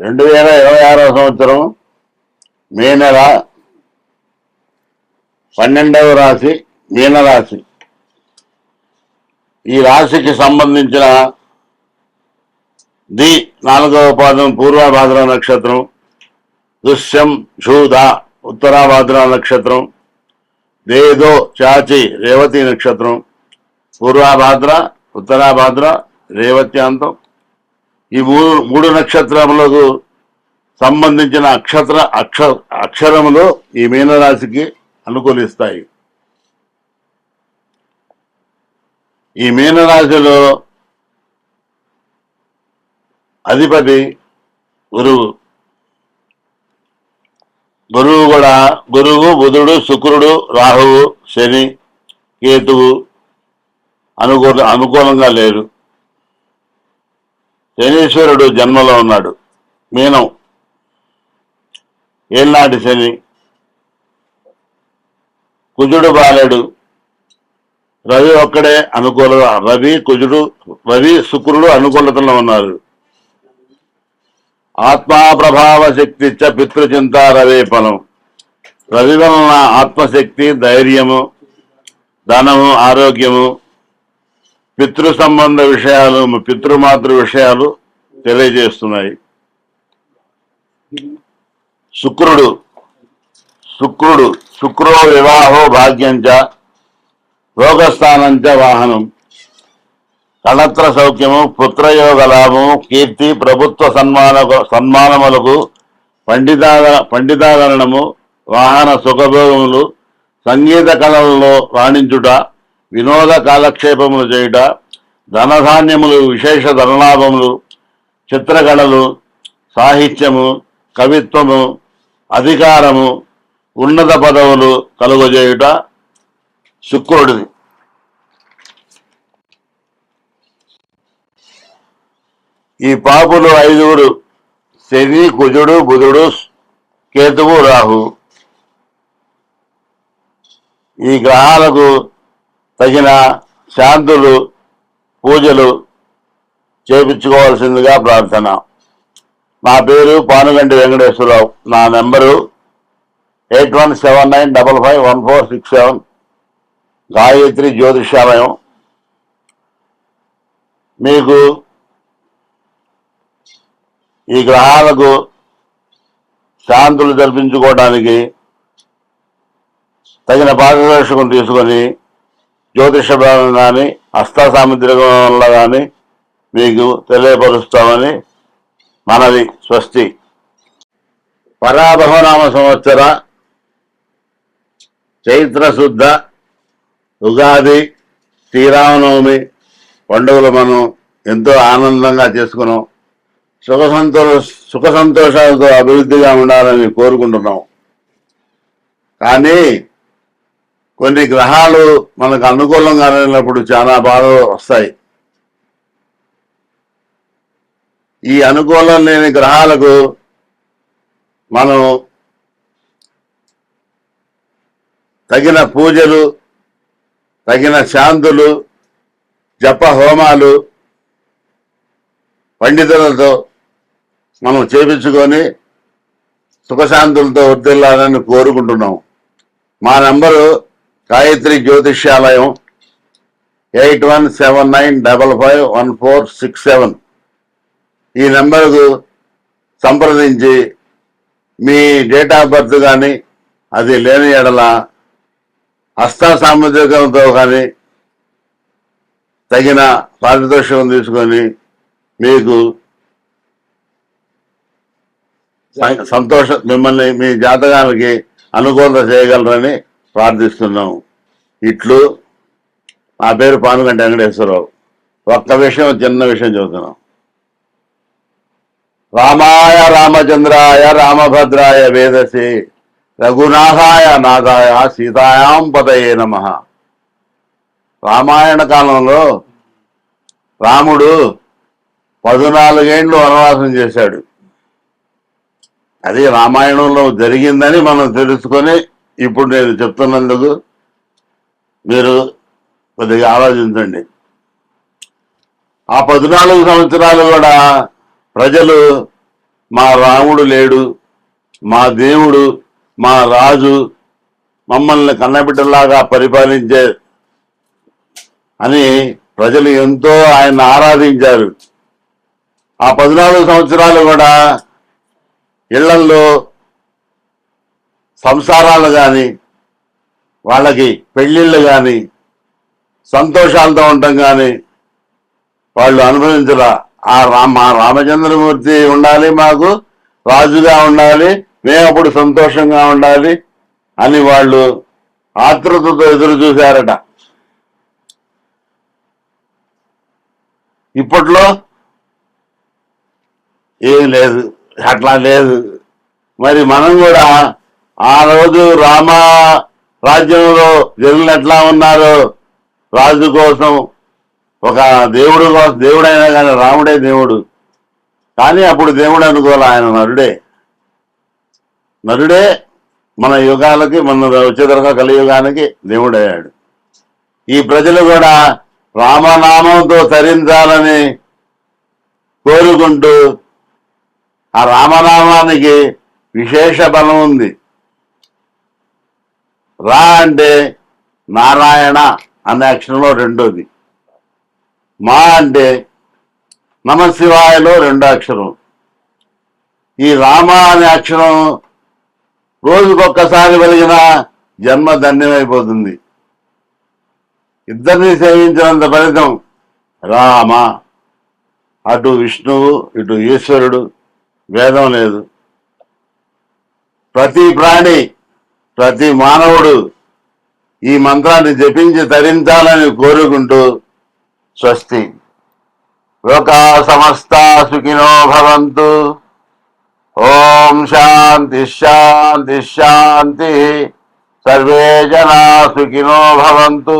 2026 సంవత్సరం మే నెల 12వ రాశి మీనరాశి. ఈ రాశికి సంబంధించిన 4వ పాదం పూర్వభాద్ర నక్షత్రం, దుశ్యం ఝూద ఉత్తరాభాద్ర నక్షత్రం, దేదో చాచి రేవతి నక్షత్రం, పూర్వభాద్ర ఉత్తరాభాద్ర రేవత్యాంతం. ఈ మూడు నక్షత్రములకు సంబంధించిన అక్షరములు ఈ మీనరాశికి అనుకూలిస్తాయి. ఈ మీనరాశిలో అధిపతి గురువు. గురువు బుధుడు శుక్రుడు రాహువు శని కేతువు అనుకూలంగా లేరు. శనీశ్వరుడు జన్మలో ఉన్నాడు. మీనం ఏళ్ళనాటి శని. కుజుడు బాలేడు. రవి ఒక్కడే రవి శుక్రుడు అనుకూలతలో ఉన్నారు. ఆత్మా ప్రభావ శక్తి పితృచింత రవి ఫలం. రవి వలన ఆత్మశక్తి, ధైర్యము, ధనము, ఆరోగ్యము, పితృ సంబంధ విషయాలు, పితృమాతృ విషయాలు తెలియజేస్తున్నాయి. శుక్రో వివాహో భాగ్యంచ రోగస్థానంచ వాహనం. కళత్ర సౌఖ్యము, పుత్రయోగ లాభము, కీర్తి, ప్రభుత్వ సన్మానములకు, పండితాదరణము, వాహన సుఖభోగములు, సంగీత కళలలో రాణించుట, వినోద కాలక్షేపములు చేయుట, ధనధాన్యములు, విశేష ధనలాభములు, చిత్రకళలు, సాహిత్యము, కవిత్వము, అధికారము, ఉన్నత పదవులు కలుగజేయుట శుక్రుడిది. ఈ పాపులు 5 శని, కుజుడు, బుధుడు, కేతువు, రాహు. ఈ గ్రహాలకు తగిన శాంతులు, పూజలు చేపించుకోవాల్సిందిగా ప్రార్థన. నా పేరు పానుగంటి వెంకటేశ్వరరావు. నా నెంబరు 8179551467. గాయత్రి జ్యోతిష్యాలయం. మీకు ఈ గ్రహాలకు శాంతులు జరిపించుకోవడానికి తగిన మార్గదర్శకం తీసుకొని జ్యోతిష కానీ హస్త సాముద్రికం వల్ల కానీ మీకు తెలియపరుస్తామని మనవి. స్వస్తి. పరాభవనామ సంవత్సర చైత్ర శుద్ధ ఉగాది, శ్రీరామనవమి పండుగలు మనం ఎంతో ఆనందంగా చేసుకున్నాం. సుఖ సంతోషాలతో అభివృద్ధిగా ఉండాలని కోరుకుంటున్నాం. కానీ కొన్ని గ్రహాలు మనకు అనుకూలంగా లేనప్పుడు చాలా బాధలు వస్తాయి. ఈ అనుకూలం లేని గ్రహాలకు మనం తగిన పూజలు, తగిన శాంతులు, జప హోమాలు పండితులతో మనం చేపించుకొని సుఖశాంతులతో వర్ధిల్లాలని కోరుకుంటున్నాం. మా నంబరు గాయత్రి జ్యోతిష్యాలయం 8179551467. ఈ నెంబర్కు సంప్రదించి మీ డేట్ ఆఫ్ బర్త్ కానీ అది లేని ఎడల హస్త సాముద్రికంతో కానీ తగిన పారితోషికం తీసుకొని మీకు మిమ్మల్ని మీ జాతకానికి అనుకూలత చేయగలరని ప్రార్థిస్తున్నాం. ఇట్లు నా పేరు పానుగంటి వెంకటేశ్వరరావు. చిన్న విషయం చెబుతున్నాం. రామాయ రామచంద్రాయ రామభద్రాయ వేదసే రఘునాథాయ నాథాయ సీతాయాం పదయే నమః. రామాయణ కాలంలో రాముడు 14 ఏళ్ళు వనవాసం చేశాడు. అది రామాయణంలో జరిగిందని మనం తెలుసుకొని ఇప్పుడు నేను చెప్తున్నందుకు మీరు కొద్దిగా ఆలోచించండి. ఆ 14 సంవత్సరాలు కూడా ప్రజలు మా రాముడు లేడు, మా దేవుడు, మా రాజు మమ్మల్ని కన్నబిడ్డలాగా పరిపాలించే అని ప్రజలు ఎంతో ఆయన ఆరాధించారు. ఆ 14 సంవత్సరాలు కూడా ఇళ్లల్లో సంసారాలు కానీ, వాళ్ళకి పెళ్ళిళ్ళు కానీ, సంతోషాలతో ఉండటం కానీ వాళ్ళు అనుభవించరా. మా రామచంద్రమూర్తి ఉండాలి, మాకు రాజుగా ఉండాలి, మేము అప్పుడు సంతోషంగా ఉండాలి అని వాళ్ళు ఆతృతతో ఎదురు చూశారట. ఇప్పట్లో ఏం లేదు, అట్లా లేదు. మరి మనం కూడా ఆ రోజు రామ రాజ్యంలో జనులు ఎట్లా ఉన్నారో, రాజు కోసం ఒక దేవుడైనా కానీ రాముడే దేవుడు. కానీ అప్పుడు దేవుడు అనుకోవాలి, ఆయన నరుడే మన యుగాలకి, మన వచ్చేదరగా కలియుగానికి దేవుడయ్యాడు. ఈ ప్రజలు కూడా రామనామంతో తరించాలని కోరుకుంటూ, ఆ రామనామానికి విశేష బలం ఉంది. రా అంటే నారాయణ అనే అక్షరంలో రెండోది, మా అంటే నమశివాయలో రెండో అక్షరం. ఈ రామ అనే అక్షరం రోజుకొక్కసారి వెలిగిన జన్మ ధన్యమైపోతుంది. ఇద్దరిని సేవించినంత ఫలితం. రామ, అటు విష్ణువు ఇటు ఈశ్వరుడు, భేదం లేదు. ప్రతి ప్రాణి, ప్రతి మానవుడు ఈ మంత్రాన్ని జపించి తరించాలని కోరుకుంటూ స్వస్తి. లోకా సమస్తా సుఖినో భవంతు. ఓం శాంతి శాంతి శాంతి. సర్వే జనా సుఖినో భవంతు.